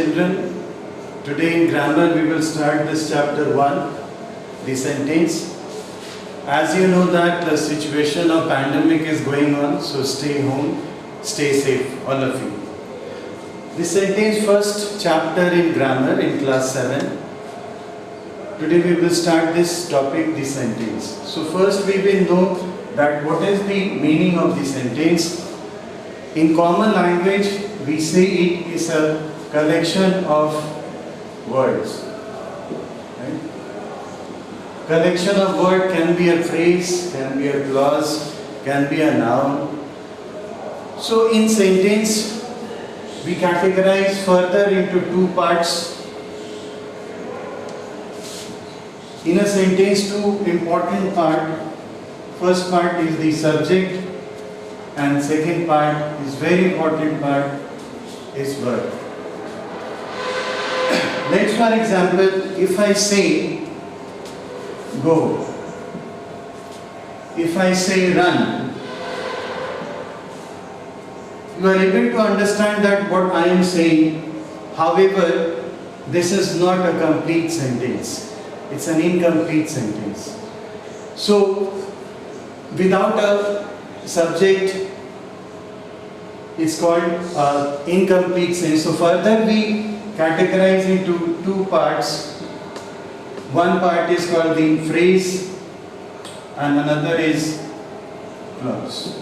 children. Today in grammar we will start this chapter 1, the sentence. As you know that the situation of pandemic is going on, so stay home, stay safe, all of you. The sentence, first chapter in grammar in class 7. Today we will start this topic, the sentence. So first we will know that what is the meaning of the sentence. In common language we say it is a collection of words. Right? Collection of words can be a phrase, can be a clause, can be a noun. So in sentence we categorize further into two parts. In a sentence, two important parts. First part is the subject and second part is very important part is verb. Let's for example, if I say go, if I say run, you are able to understand that what I am saying. However, this is not a complete sentence. It's an incomplete sentence. So, without a subject, it's called incomplete sentence. So, further we categorize into two parts. One part is called the phrase and another is clause.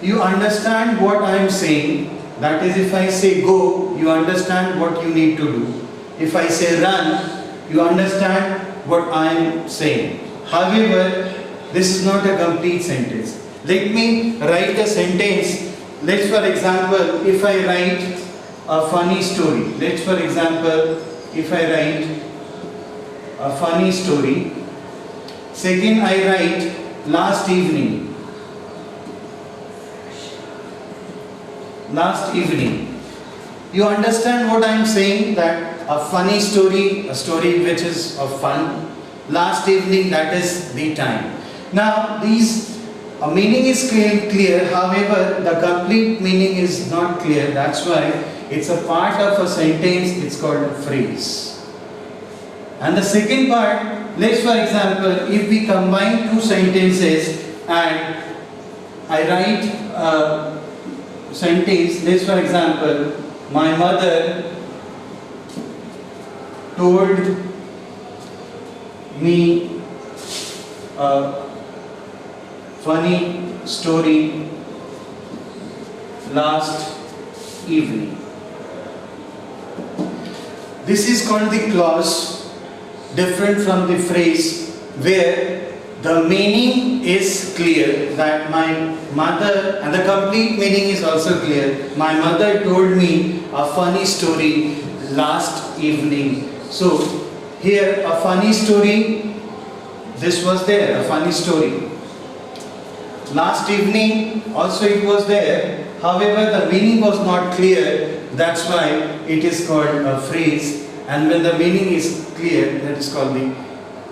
You understand what I am saying. That is, if I say go, you understand what you need to do. If I say run, you understand what I am saying. However, this is not a complete sentence. Let me write a sentence. Let's for example, if I write a funny story. Let's for example, if I write a funny story. Second, I write last evening. Last evening. You understand what I am saying, that a funny story, a story which is of fun. Last evening, that is the time. Now, these meaning is clear, however, the complete meaning is not clear. That's why it's a part of a sentence, it's called a phrase. And the second part, let's for example, if we combine two sentences and I write a sentence, let's for example, my mother told me a funny story last evening. This is called the clause, different from the phrase, where the meaning is clear, that my mother, and the complete meaning is also clear. My mother told me a funny story last evening. So here a funny story, this was there, a funny story. Last evening also it was there, however the meaning was not clear, that's why it is called a phrase, and when the meaning is clear, that is called the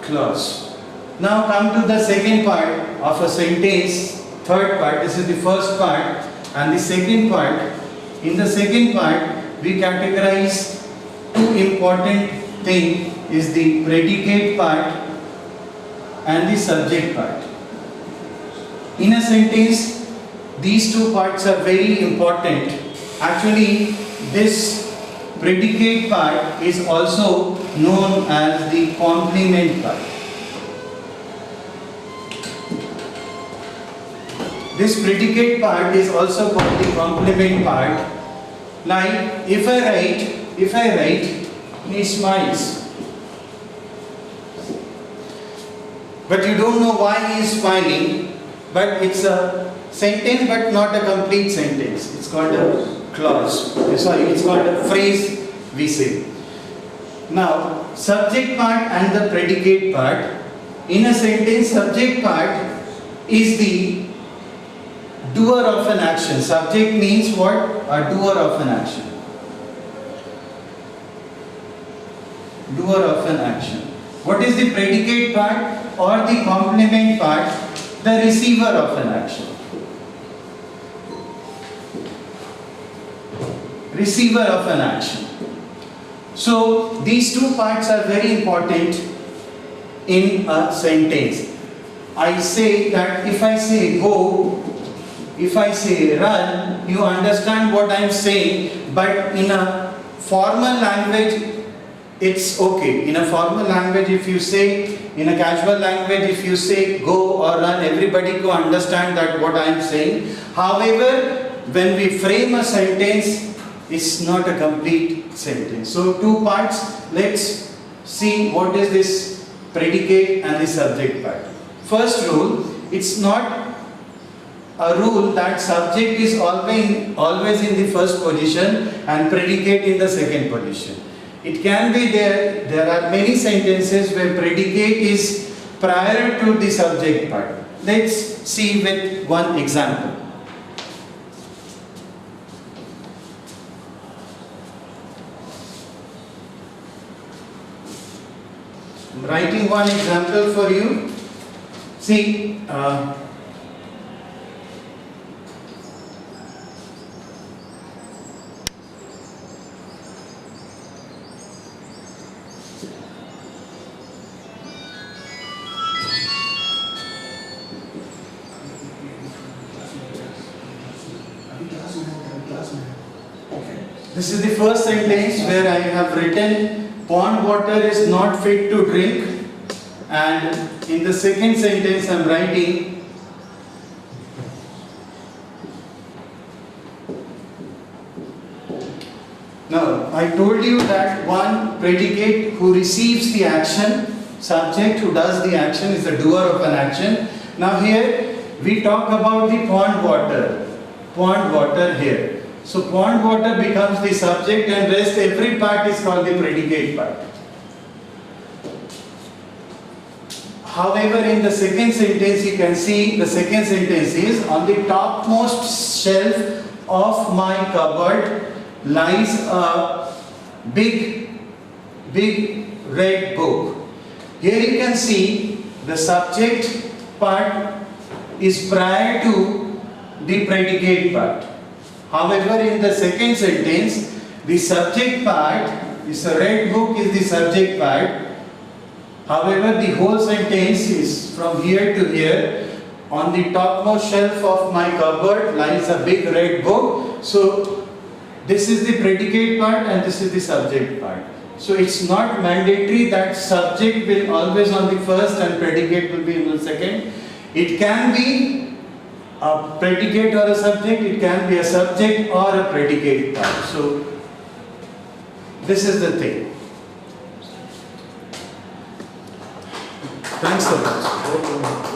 clause. Now come to the second part of a sentence, third part. This is the first part and the second part. In the second part we categorize two important things, is the predicate part and the subject part. In a sentence, these two parts are very important. Actually, this predicate part is also known as the complement part. This predicate part is also called the complement part. Like if I write, he smiles. But you don't know why he is smiling, but it's a sentence but not a complete sentence. It's called a clause. Sorry, it's called a phrase, we say. Now, subject part and the predicate part. In a sentence, subject part is the doer of an action. Subject means what? A doer of an action. Doer of an action. What is the predicate part or the complement part? The receiver of an action. receiver of an action. So these two parts are very important in a sentence. I say that if I say go, if I say run, you understand what I am saying, but in a formal language it's okay. In a formal language, if you say, in a casual language, if you say go or run, everybody can understand that what I am saying. However, when we frame a sentence, it's not a complete sentence. So two parts. Let's see what is this predicate and the subject part. First rule, it's not a rule that subject is always in the first position and predicate in the second position. It can be there are many sentences where predicate is prior to the subject part. Let's see with one example. I'm writing one example for you. See, this is the first sentence where I have written pond water is not fit to drink, and in the second sentence I am writing now I told you that one predicate who receives the action, subject who does the action is the doer of an action. Now here we talk about the pond water here. So pond water becomes the subject and rest every part is called the predicate part. However, in the second sentence you can see the second sentence is on the topmost shelf of my cupboard lies a big red book. Here you can see the subject part is prior to the predicate part. However, in the second sentence, the subject part is a red book is the subject part. However, the whole sentence is from here to here. On the topmost shelf of my cupboard lies a big red book. So this is the predicate part and this is the subject part. So it's not mandatory that subject will always on the first and predicate will be in the second. It can be a predicate or a subject, it can be a subject or a predicate part. So this is the thing. Thanks a lot.